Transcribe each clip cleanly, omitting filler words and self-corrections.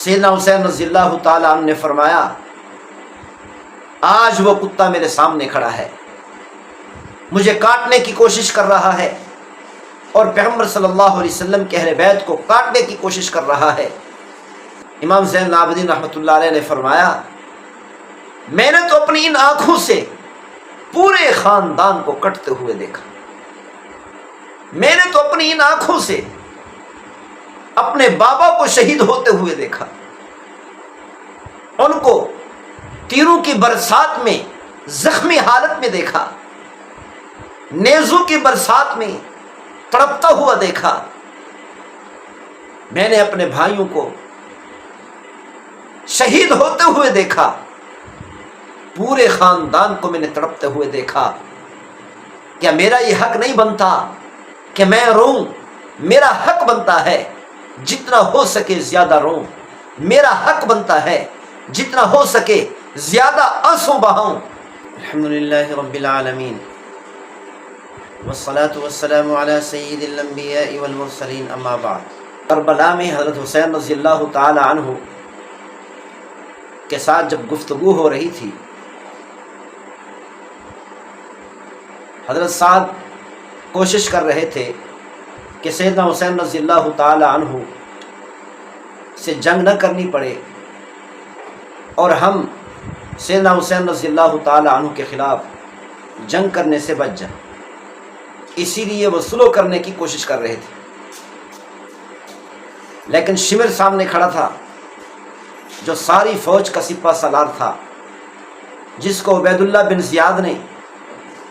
سیدنا حسین رضی اللہ تعالیٰ عنہ نے فرمایا، آج وہ کتا میرے سامنے کھڑا ہے، مجھے کاٹنے کی کوشش کر رہا ہے اور پیغمبر صلی اللہ علیہ وسلم کے اہل بیت کو کاٹنے کی کوشش کر رہا ہے۔ امام زین العابدین رحمۃ اللہ علیہ نے فرمایا، میں نے تو اپنی ان آنکھوں سے پورے خاندان کو کٹتے ہوئے دیکھا، میں نے تو اپنی ان آنکھوں سے اپنے بابا کو شہید ہوتے ہوئے دیکھا، ان کو تیروں کی برسات میں زخمی حالت میں دیکھا، نیزوں کی برسات میں تڑپتا ہوا دیکھا، میں نے اپنے بھائیوں کو شہید ہوتے ہوئے دیکھا، پورے خاندان کو میں نے تڑپتے ہوئے دیکھا۔ کیا میرا یہ حق نہیں بنتا کہ میں روں؟ میرا حق بنتا ہے جتنا ہو سکے زیادہ روں، میرا حق بنتا ہے جتنا ہو سکے زیادہ آنسو بہاؤں۔ الحمدللہ رب العالمین والصلاة والسلام علی سید الانبیاء والمرسلین، اما بعد۔ کربلا میں حضرت حسین رضی اللہ تعالی عنہ کے ساتھ جب گفتگو ہو رہی تھی، حضرت صاحب کوشش کر رہے تھے کہ سیدنا حسین رضی اللہ تعالی عنہ سے جنگ نہ کرنی پڑے اور ہم سیدنا حسین رضی اللہ تعالی عنہ کے خلاف جنگ کرنے سے بچ جائیں، اسی لیے وہ صلح کرنے کی کوشش کر رہے تھے۔ لیکن شمر سامنے کھڑا تھا جو ساری فوج کا سپہ سالار تھا، جس کو عبید اللہ بن زیاد نے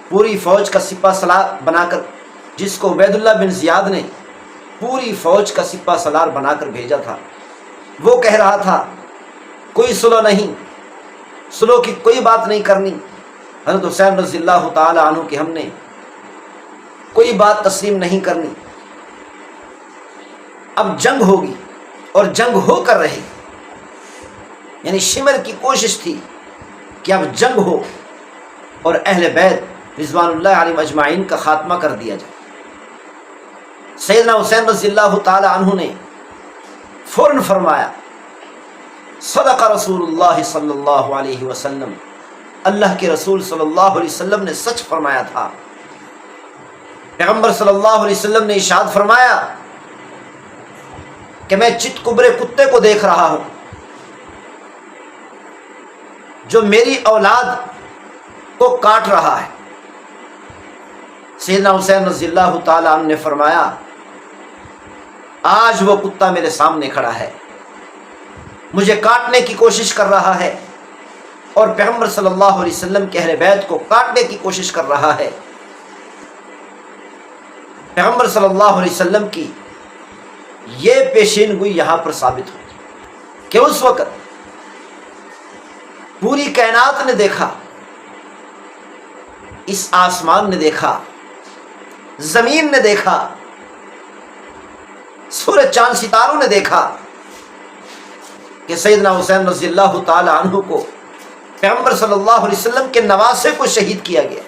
پوری فوج کا سپہ سالار بنا کر پوری فوج کا سپہ سالار بنا کر بھیجا تھا۔ وہ کہہ رہا تھا کوئی صلح نہیں، صلح کی کوئی بات نہیں کرنی، حضرت حسین رضی اللہ تعالی عنہ کی ہم نے کوئی بات تسلیم نہیں کرنی، اب جنگ ہوگی اور جنگ ہو کر رہے، یعنی شمر کی کوشش تھی کہ اب جنگ ہو اور اہل بیت رضوان اللہ علیہم اجمعین کا خاتمہ کر دیا جائے۔ سیدنا حسین رضی اللہ تعالی عنہ نے فوراً فرمایا، صدق رسول اللہ صلی اللہ علیہ وسلم، اللہ کے رسول صلی اللہ علیہ وسلم نے سچ فرمایا تھا۔ پیغمبر صلی اللہ علیہ وسلم نے ارشاد فرمایا کہ میں چت کبرے کتے کو دیکھ رہا ہوں جو میری اولاد کو کاٹ رہا ہے۔ سیدنا حسین رضی اللہ تعالی عنہ نے فرمایا، آج وہ کتا میرے سامنے کھڑا ہے، مجھے کاٹنے کی کوشش کر رہا ہے اور پیغمبر صلی اللہ علیہ وسلم کے اہل بیت کو کاٹنے کی کوشش کر رہا ہے۔ پیغمبر صلی اللہ علیہ وسلم کی یہ پیشین گوئی یہاں پر ثابت ہو کہ اس وقت پوری کائنات نے دیکھا، اس آسمان نے دیکھا، زمین نے دیکھا، سورج چاند ستاروں نے دیکھا کہ سیدنا حسین رضی اللہ تعالی عنہ کو پیغمبر صلی اللہ علیہ وسلم کے نواسے کو شہید کیا گیا۔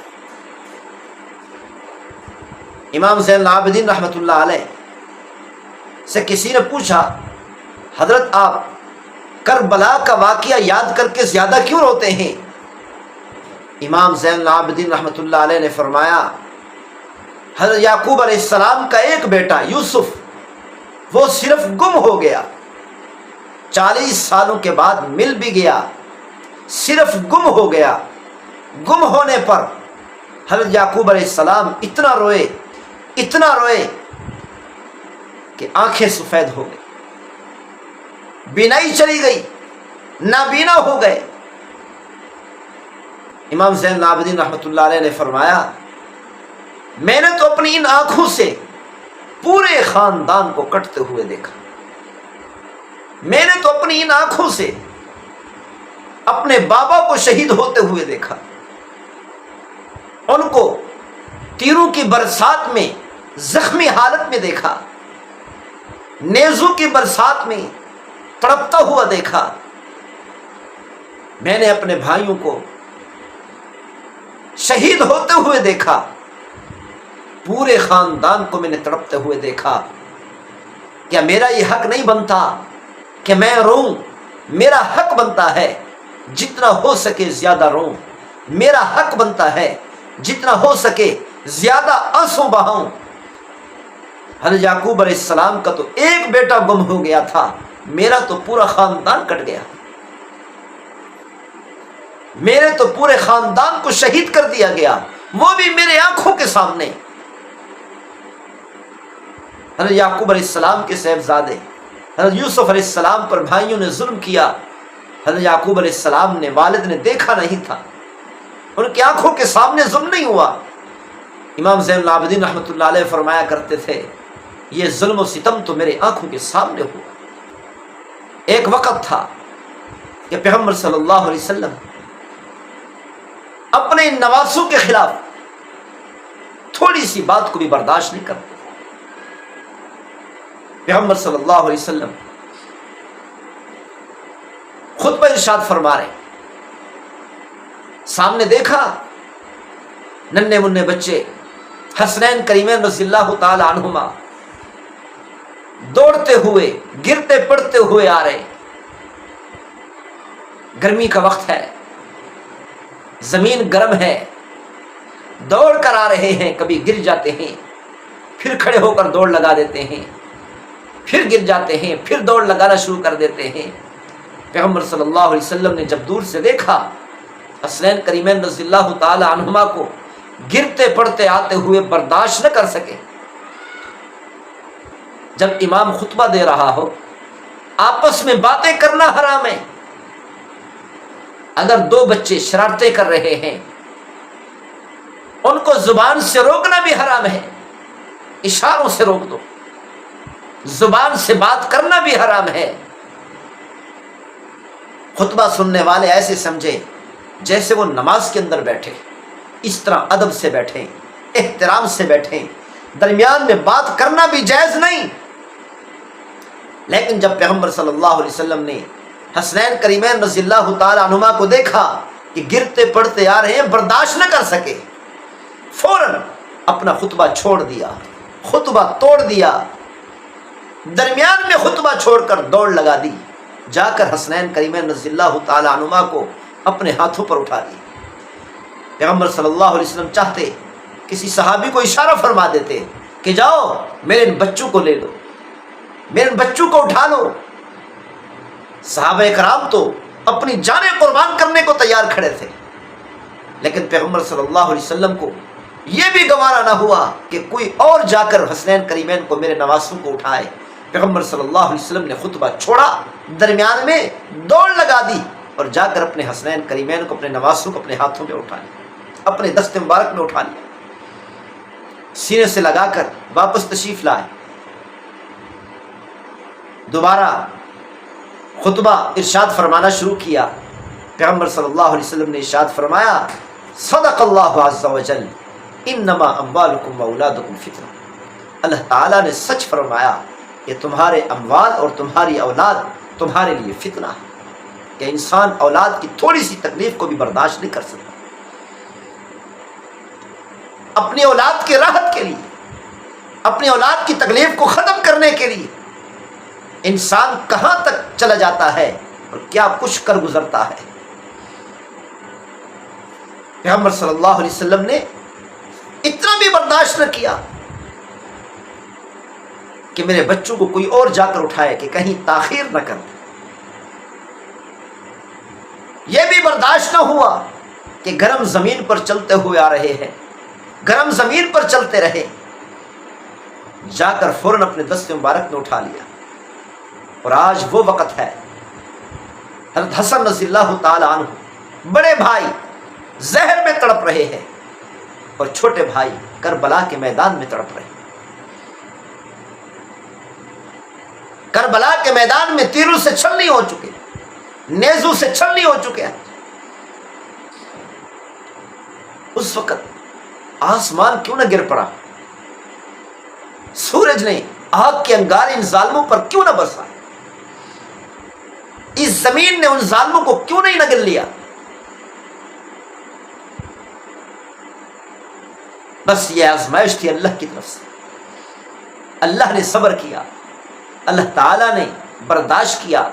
امام زین العابدین رحمۃ اللہ علیہ سے کسی نے پوچھا، حضرت آپ کربلا کا واقعہ یاد کر کے زیادہ کیوں روتے ہیں؟ امام زین العابدین رحمۃ اللہ علیہ نے فرمایا، حضرت یعقوب علیہ السلام کا ایک بیٹا یوسف وہ صرف گم ہو گیا، 40 سالوں کے بعد مل بھی گیا، صرف گم ہو گیا۔ گم ہونے پر حضرت یعقوب علیہ السلام اتنا روئے کہ آنکھیں سفید ہو گئی، بینائی چلی گئی، نابینا ہو گئے۔ امام زین العابدین رحمۃ اللہ علیہ نے فرمایا، میں نے تو اپنی ان آنکھوں سے پورے خاندان کو کٹتے ہوئے دیکھا، میں نے تو اپنی ان آنکھوں سے اپنے بابا کو شہید ہوتے ہوئے دیکھا، ان کو تیروں کی برسات میں زخمی حالت میں دیکھا، نیزوں کی برسات میں تڑپتا ہوا دیکھا، میں نے اپنے بھائیوں کو شہید ہوتے ہوئے دیکھا، پورے خاندان کو میں نے تڑپتے ہوئے دیکھا۔ کیا میرا یہ حق نہیں بنتا کہ میں روں، میرا حق بنتا ہے جتنا ہو سکے زیادہ روں، میرا حق بنتا ہے جتنا ہو سکے زیادہ آنسو بہاؤں۔ حضرت یعقوب علیہ السلام کا تو ایک بیٹا گم ہو گیا تھا، میرا تو پورا خاندان کٹ گیا، میرے تو پورے خاندان کو شہید کر دیا گیا، وہ بھی میرے آنکھوں کے سامنے۔ حضرت یعقوب علیہ السلام کے صاحبزادے حضرت یوسف علیہ السلام پر بھائیوں نے ظلم کیا، حضرت یعقوب علیہ السلام نے، والد نے دیکھا نہیں تھا، ان کی آنکھوں کے سامنے ظلم نہیں ہوا۔ امام زین العابدین رحمۃ اللہ علیہ فرمایا کرتے تھے یہ ظلم و ستم تو میرے آنکھوں کے سامنے ہوا۔ ایک وقت تھا کہ پیغمبر صلی اللہ علیہ وسلم اپنے نواسوں کے خلاف تھوڑی سی بات کو بھی برداشت نہیں کرتے۔ پیغمبر صلی اللہ علیہ وسلم خطبہ ارشاد فرما رہے، سامنے دیکھا ننھے منھے بچے حسنین کریمین رضی اللہ تعالی عنہما دوڑتے ہوئے گرتے پڑتے ہوئے آ رہے، گرمی کا وقت ہے، زمین گرم ہے، دوڑ کر آ رہے ہیں، کبھی گر جاتے ہیں، پھر کھڑے ہو کر دوڑ لگا دیتے ہیں، پھر گر جاتے ہیں، پھر دوڑ لگانا شروع کر دیتے ہیں۔ پیغمبر صلی اللہ علیہ وسلم نے جب دور سے دیکھا حسنین کریمین رضی اللہ تعالی عنہما کو گرتے پڑتے آتے ہوئے برداشت نہ کر سکے۔ جب امام خطبہ دے رہا ہو، آپس میں باتیں کرنا حرام ہے، اگر دو بچے شرارتیں کر رہے ہیں ان کو زبان سے روکنا بھی حرام ہے، اشاروں سے روک دو، زبان سے بات کرنا بھی حرام ہے۔ خطبہ سننے والے ایسے سمجھے جیسے وہ نماز کے اندر بیٹھے، اس طرح ادب سے بیٹھیں، احترام سے بیٹھیں، درمیان میں بات کرنا بھی جائز نہیں۔ لیکن جب پیغمبر صلی اللہ علیہ وسلم نے حسنین کریمین رضی اللہ تعالی عنہما کو دیکھا کہ گرتے پڑتے آ رہے ہیں، برداشت نہ کر سکے، فوراً اپنا خطبہ چھوڑ دیا، خطبہ توڑ دیا، درمیان میں خطبہ چھوڑ کر دوڑ لگا دی، جا کر حسنین کریمین رضی اللہ تعالی عنہما کو اپنے ہاتھوں پر اٹھا دی۔ پیغمبر صلی اللہ علیہ وسلم چاہتے کسی صحابی کو اشارہ فرما دیتے کہ جاؤ میرے ان بچوں کو لے لو، میرے ان بچوں کو اٹھا لو۔ صحابہ کرام تو اپنی جانیں قربان کرنے کو تیار کھڑے تھے، لیکن پیغمبر صلی اللہ علیہ وسلم کو یہ بھی گوارا نہ ہوا کہ کوئی اور جا کر حسنین کریمین کو، میرے نواسوں کو اٹھائے۔ پیغمبر صلی اللہ علیہ وسلم نے خطبہ چھوڑا، درمیان میں دوڑ لگا دی اور جا کر اپنے حسنین کریمین کو، اپنے نواسوں کو اپنے ہاتھوں میں اٹھا لیا، اپنے دست مبارک میں اٹھا لیا، سینے سے لگا کر واپس تشریف لائے۔ دوبارہ خطبہ ارشاد فرمانا شروع کیا۔ پیغمبر صلی اللہ علیہ وسلم نے ارشاد فرمایا، صدق اللہ عز وجل، انما اموالکم واولادکم فتنہ۔ اللہ تعالیٰ نے سچ فرمایا کہ تمہارے اموال اور تمہاری اولاد تمہارے لیے فتنہ ہے، کہ انسان اولاد کی تھوڑی سی تکلیف کو بھی برداشت نہیں کر سکتا۔ اپنی اولاد کی راحت کے لیے، اپنی اولاد کی تکلیف کو ختم کرنے کے لیے انسان کہاں تک چلا جاتا ہے اور کیا کچھ کر گزرتا ہے۔ پیغمبر صلی اللہ علیہ وسلم نے اتنا بھی برداشت نہ کیا کہ میرے بچوں کو کوئی اور جا کر اٹھائے، کہ کہیں تاخیر نہ کر۔ یہ بھی برداشت نہ ہوا کہ گرم زمین پر چلتے ہوئے آ رہے ہیں، گرم زمین پر چلتے رہے، جا کر فوراً اپنے دست مبارک میں اٹھا لیا۔ اور آج وہ وقت ہے، حضرت حسن رضی اللہ تعالی عنہ بڑے بھائی زہر میں تڑپ رہے ہیں اور چھوٹے بھائی کربلا کے میدان میں تڑپ رہے ہیں۔ کربلا کے میدان میں تیروں سے چھلنی ہو چکے، نیزوں سے چھلنی ہو چکے ہیں۔ اس وقت آسمان کیوں نہ گر پڑا، سورج نے آگ کے انگارے ان ظالموں پر کیوں نہ برسا، اس زمین نے ان ظالموں کو کیوں نہیں نگل لیا۔ بس یہ آزمائش تھی اللہ کی طرف سے، اللہ نے صبر کیا، اللہ تعالیٰ نے برداشت کیا،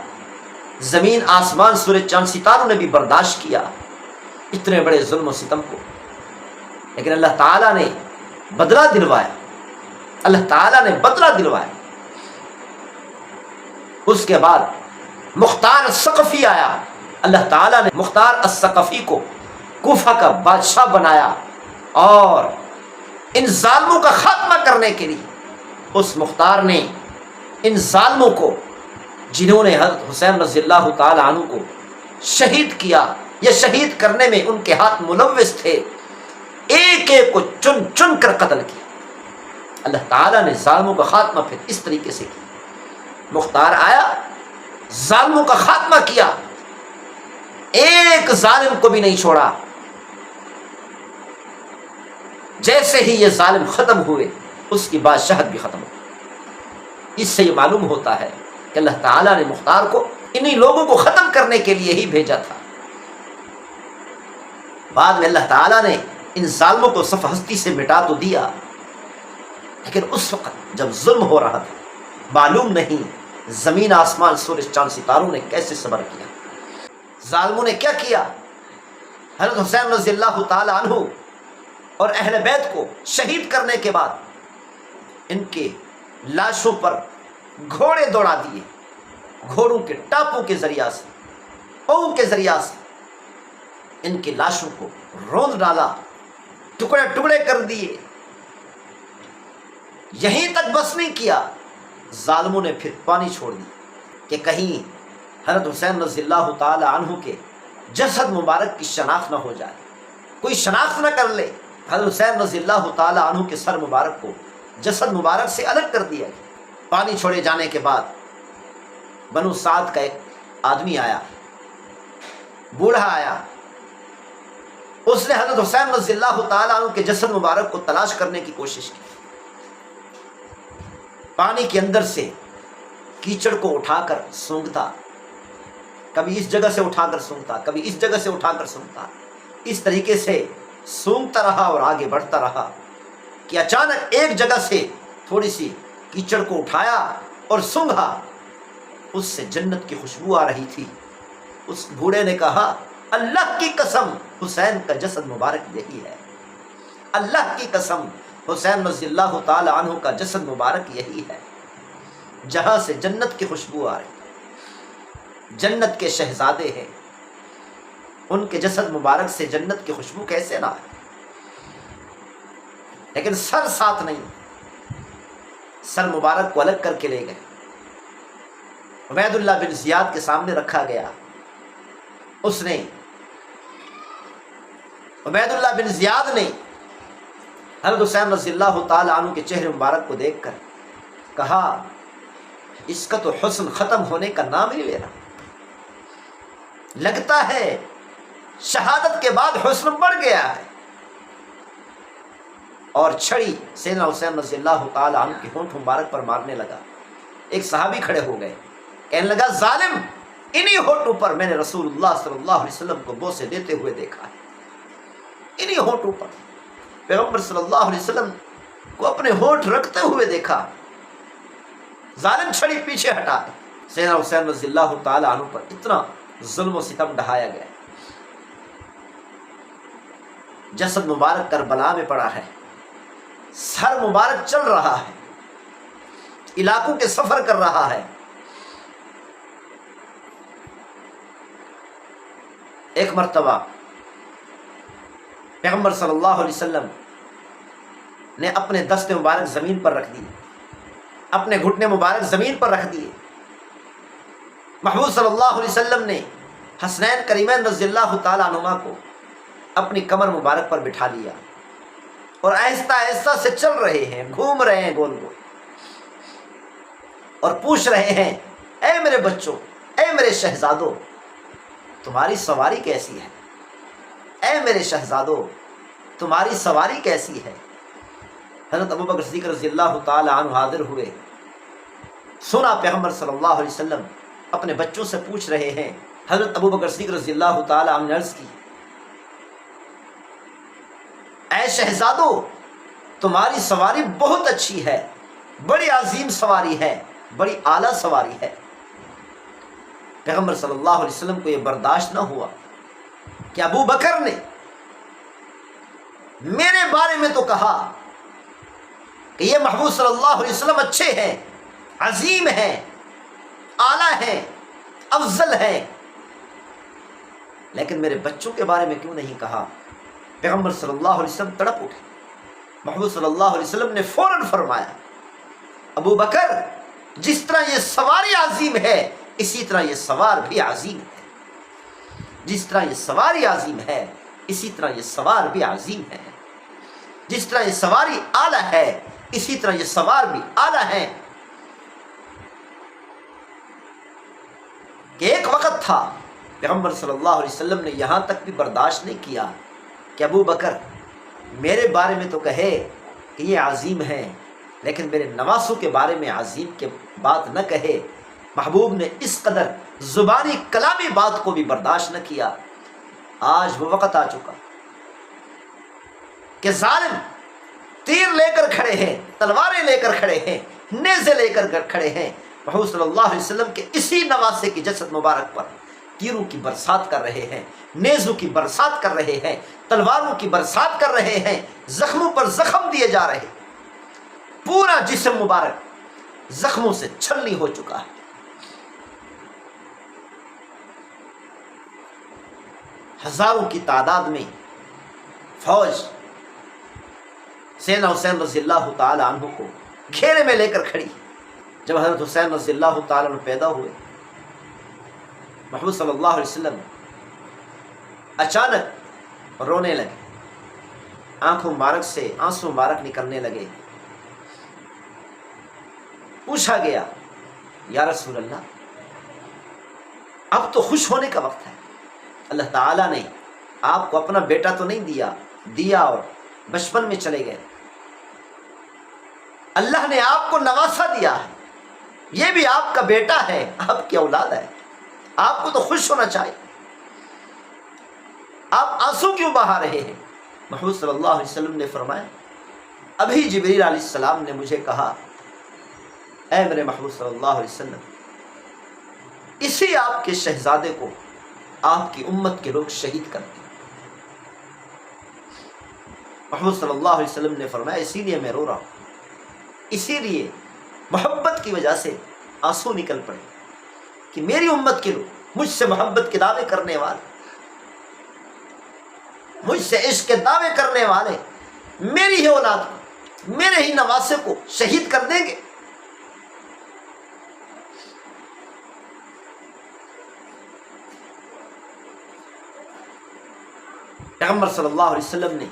زمین آسمان سورج چاند ستاروں نے بھی برداشت کیا اتنے بڑے ظلم و ستم کو، لیکن اللہ تعالیٰ نے بدلہ دلوایا، اللہ تعالیٰ نے بدلہ دلوایا۔ اس کے بعد مختار الثقفی آیا، اللہ تعالیٰ نے مختار الثقفی کو کوفہ کا بادشاہ بنایا، اور ان ظالموں کا خاتمہ کرنے کے لیے اس مختار نے ان ظالموں کو، جنہوں نے حضرت حسین رضی اللہ تعالی عنہ کو شہید کیا یا شہید کرنے میں ان کے ہاتھ ملوث تھے، ایک ایک کو چن چن کر قتل کیا۔ اللہ تعالیٰ نے ظالموں کا خاتمہ پھر اس طریقے سے کیا، مختار آیا، ظالموں کا خاتمہ کیا، ایک ظالم کو بھی نہیں چھوڑا۔ جیسے ہی یہ ظالم ختم ہوئے اس کی بادشاہت بھی ختم ہو۔ اس سے یہ معلوم ہوتا ہے کہ اللہ تعالیٰ نے مختار کو انہی لوگوں کو ختم کرنے کے لیے ہی بھیجا تھا۔ بعد میں اللہ تعالیٰ نے ان ظالموں کو صف ہستی سے مٹا تو دیا، لیکن اس وقت جب ظلم ہو رہا تھا معلوم نہیں زمین آسمان سورج چاند ستاروں نے کیسے صبر کیا۔ ظالموں نے کیا کیا؟ حضرت حسین رضی اللہ تعالی عنہ اور اہل بیت کو شہید کرنے کے بعد ان کے لاشوں پر گھوڑے دوڑا دیے، گھوڑوں کے ٹاپوں کے ذریعہ سے، پاؤں کے ذریعہ سے ان کی لاشوں کو روند ڈالا، ٹکڑے ٹکڑے کر دیے۔ یہیں تک بس نہیں کیا، ظالموں نے پھر پانی چھوڑ دی کہ کہیں حضرت حسین رضی اللہ تعالی عنہ کے جسد مبارک کی شناخت نہ ہو جائے، کوئی شناخت نہ کر لے۔ حضرت حسین رضی اللہ تعالی عنہ کے سر مبارک کو جسد مبارک سے الگ کر دیا گیا۔ پانی چھوڑے جانے کے بعد بنو سعد کا ایک آدمی آیا، بوڑھا آیا، اس نے حضرت حسین رضی اللہ تعالی عنہ کے جسد مبارک کو تلاش کرنے کی کوشش کی۔ پانی کے اندر سے کیچڑ کو اٹھا کر سونگھتا، کبھی اس جگہ سے اٹھا کر سونگھتا، کبھی اس جگہ سے اٹھا کر سونگھتا، اس طریقے سے سونگھتا رہا اور آگے بڑھتا رہا کہ اچانک ایک جگہ سے تھوڑی سی کیچڑ کو اٹھایا اور سونگھا، اس سے جنت کی خوشبو آ رہی تھی۔ اس بوڑھے نے کہا اللہ کی قسم حسین کا جسد مبارک یہی ہے، اللہ کی قسم حسین رضی اللہ تعالی عنہ کا جسد مبارک یہی ہے جہاں سے جنت کی خوشبو آ رہی، جنت کے شہزادے ہیں، ان کے جسد مبارک سے جنت کی خوشبو کیسے نہ آئے؟ لیکن سر ساتھ نہیں، سر مبارک کو الگ کر کے لے گئے، عبید اللہ بن زیاد کے سامنے رکھا گیا۔ اس نے عبید اللہ بن زیاد نے حضرت حسین رضی اللہ تعالی عنہ کے چہرے مبارک کو دیکھ کر کہا اس کا تو حسن ختم ہونے کا نام ہی لے رہا، لگتا ہے شہادت کے بعد حسن بڑھ گیا ہے۔ اور چھڑی سیدنا حسین رضی اللہ تعالی عنہ کے ہونٹ مبارک پر مارنے لگا۔ ایک صحابی کھڑے ہو گئے، کہنے لگا ظالم، انہی ہونٹوں پر میں نے رسول اللہ صلی اللہ علیہ وسلم کو بوسے دیتے ہوئے دیکھا ہے، انہی ہونٹوں پر پیغمبر صلی اللہ علیہ وسلم کو اپنے ہونٹ رکھتے ہوئے دیکھا۔ ظالم چھڑی پیچھے ہٹا دے۔ سیدنا حسین رضی اللہ تعالی عنہ پر اتنا ظلم و ستم ڈھایا گیا، جسد مبارک کربلا میں پڑا ہے، سر مبارک چل رہا ہے، علاقوں کے سفر کر رہا ہے۔ ایک مرتبہ پیغمبر صلی اللہ علیہ وسلم نے اپنے دست مبارک زمین پر رکھ دیے، اپنے گھٹنے مبارک زمین پر رکھ دیے۔ محبوب صلی اللہ علیہ وسلم نے حسنین کریمین رضی اللہ تعالیٰ عنہما کو اپنی کمر مبارک پر بٹھا لیا اور آہستہ آہستہ سے چل رہے ہیں، گھوم رہے ہیں گول گول، اور پوچھ رہے ہیں اے میرے بچوں، اے میرے شہزادوں، تمہاری سواری کیسی ہے؟ اے میرے شہزادوں، تمہاری سواری کیسی ہے؟ حضرت ابوبکر صدیق رضی اللہ تعالی عنہ حاضر ہوئے، سنا پیغمبر صلی اللہ علیہ وسلم اپنے بچوں سے پوچھ رہے ہیں۔ حضرت ابوبکر صدیق رضی اللہ تعالی عنہ نے عرض کی اے شہزادوں، تمہاری سواری بہت اچھی ہے، بڑی عظیم سواری ہے، بڑی اعلیٰ سواری ہے۔ پیغمبر صلی اللہ علیہ وسلم کو یہ برداشت نہ ہوا کہ ابو بکر نے میرے بارے میں تو کہا کہ یہ محبوب صلی اللہ علیہ وسلم اچھے ہیں، عظیم ہیں، اعلیٰ ہیں، افضل ہیں، لیکن میرے بچوں کے بارے میں کیوں نہیں کہا؟ پیغمبر صلی اللہ علیہ وسلم تڑپ اٹھے۔ محبوب صلی اللہ علیہ وسلم نے فوراً فرمایا، ابو بکر، جس طرح یہ سواری عظیم ہے اسی طرح یہ سوار بھی عظیم ہے، جس طرح یہ سواری عظیم ہے اسی طرح یہ سوار بھی عظیم ہے، جس طرح یہ سواری اعلیٰ ہے اسی طرح یہ سوار بھی اعلیٰ ہے۔ کہ ایک وقت تھا پیغمبر صلی اللہ علیہ وسلم نے یہاں تک بھی برداشت نہیں کیا کہ ابو بکر میرے بارے میں تو کہے کہ یہ عظیم ہے، لیکن میرے نواسوں کے بارے میں عظیم کے بات نہ کہے۔ محبوب نے اس قدر زبانی کلامی بات کو بھی برداشت نہ کیا۔ آج وہ وقت آ چکا کہ ظالم تیر لے کر کھڑے ہیں، تلواریں لے کر کھڑے ہیں، نیزے لے کر کھڑے ہیں، محبوب صلی اللہ علیہ وسلم کے اسی نواسے کی جسد مبارک پر تیروں کی برسات کر رہے ہیں، نیزوں کی برسات کر رہے ہیں، تلواروں کی برسات کر رہے ہیں، زخموں پر زخم دیے جا رہے ہیں۔ پورا جسم مبارک زخموں سے چھلنی ہو چکا ہے۔ ہزاروں کی تعداد میں فوج سیدنا حسین رضی اللہ تعالی عنہ کو گھیرے میں لے کر کھڑی۔ جب حضرت حسین رضی اللہ تعالی عنہ پیدا ہوئے، محبوب صلی اللہ علیہ وسلم اچانک رونے لگے، آنکھوں مبارک سے آنسو مبارک نکلنے لگے۔ پوچھا گیا، یا رسول اللہ، اب تو خوش ہونے کا وقت ہے، اللہ تعالیٰ نے آپ کو اپنا بیٹا تو نہیں دیا اور بچپن میں چلے گئے، اللہ نے آپ کو نواسا دیا ہے، یہ بھی آپ کا بیٹا ہے، آپ کی اولاد ہے، آپ کو تو خوش ہونا چاہیے، آپ آنسو کیوں بہا رہے ہیں؟ محمود صلی اللہ علیہ وسلم نے فرمایا، ابھی جبریل علیہ السلام نے مجھے کہا، اے میرے محبوب صلی اللہ علیہ وسلم، اسی آپ کے شہزادے کو آپ کی امت کے لوگ شہید کرتے ہیں۔ محمود صلی اللہ علیہ وسلم نے فرمایا، اسی لیے میں رو رہا ہوں، اسی لیے محبت کی وجہ سے آنسو نکل پڑے کہ میری امت کے لوگ مجھ سے محبت کے دعوے کرنے والے، مجھ سے عشق کے دعوے کرنے والے میری ہی اولاد کو، میرے ہی نواسے کو شہید کر دیں گے۔ پیغمبر صلی اللہ علیہ وسلم نے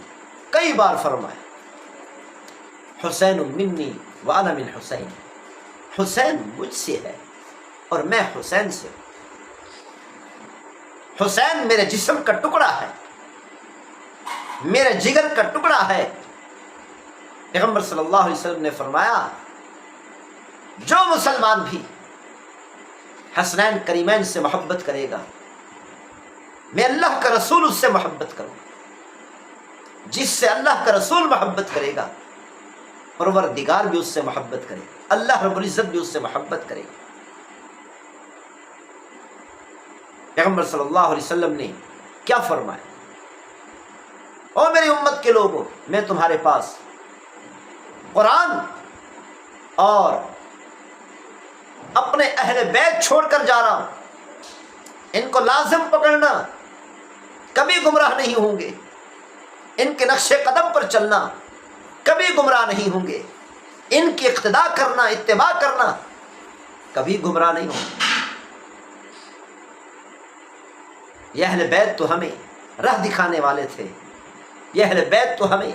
کئی بار فرمایا، حسین منی وانا من حسین، حسین مجھ سے ہے اور میں حسین سے ہوں، حسین میرے جسم کا ٹکڑا ہے، میرے جگر کا ٹکڑا ہے۔ پیغمبر صلی اللہ علیہ وسلم نے فرمایا، جو مسلمان بھی حسنین کریمین سے محبت کرے گا، میں اللہ کا رسول اس سے محبت کروں، جس سے اللہ کا رسول محبت کرے گا پروردگار بھی اس سے محبت کرے گا، اللہ رب العزت بھی اس سے محبت کرے گا۔ پیغمبر صلی اللہ علیہ وسلم نے کیا فرمایا، او میری امت کے لوگوں، میں تمہارے پاس قرآن اور اپنے اہل بیت چھوڑ کر جا رہا ہوں، ان کو لازم پکڑنا، کبھی گمراہ نہیں ہوں گے، ان کے نقش قدم پر چلنا، کبھی گمراہ نہیں ہوں گے، ان کی اقتداء کرنا، اتباع کرنا، کبھی گمراہ نہیں ہوں گے۔ یہ اہل بیت تو ہمیں راہ دکھانے والے تھے، یہ اہل بیت تو ہمیں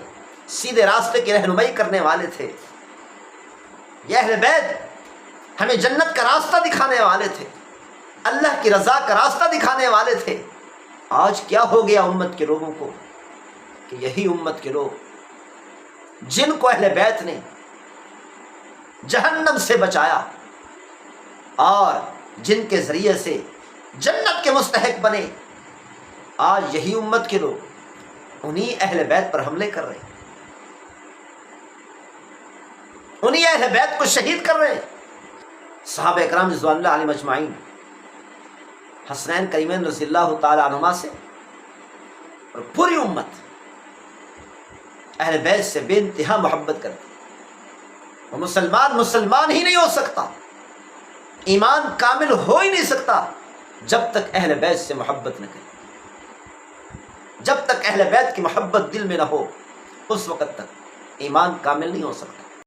سیدھے راستے کی رہنمائی کرنے والے تھے، یہ اہل بیت ہمیں جنت کا راستہ دکھانے والے تھے، اللہ کی رضا کا راستہ دکھانے والے تھے۔ آج کیا ہو گیا امت کے لوگوں کو کہ یہی امت کے لوگ جن کو اہل بیت نے جہنم سے بچایا اور جن کے ذریعے سے جنت کے مستحق بنے، آج یہی امت کے لوگ انہی اہل بیت پر حملے کر رہے ہیں، انہی اہل بیت کو شہید کر رہے ہیں۔ صحابہ اکرام رضوان اللہ علیہم اجمعین حسنین کریمین رضی اللہ تعالی عنہما سے اور پوری امت اہل بیت سے بے انتہا محبت کرتی. وہ مسلمان ہی نہیں ہو سکتا، ایمان کامل ہو ہی نہیں سکتا جب تک اہل بیت سے محبت نہ کرے. جب تک اہل بیت کی محبت دل میں نہ ہو اس وقت تک ایمان کامل نہیں ہو سکتا.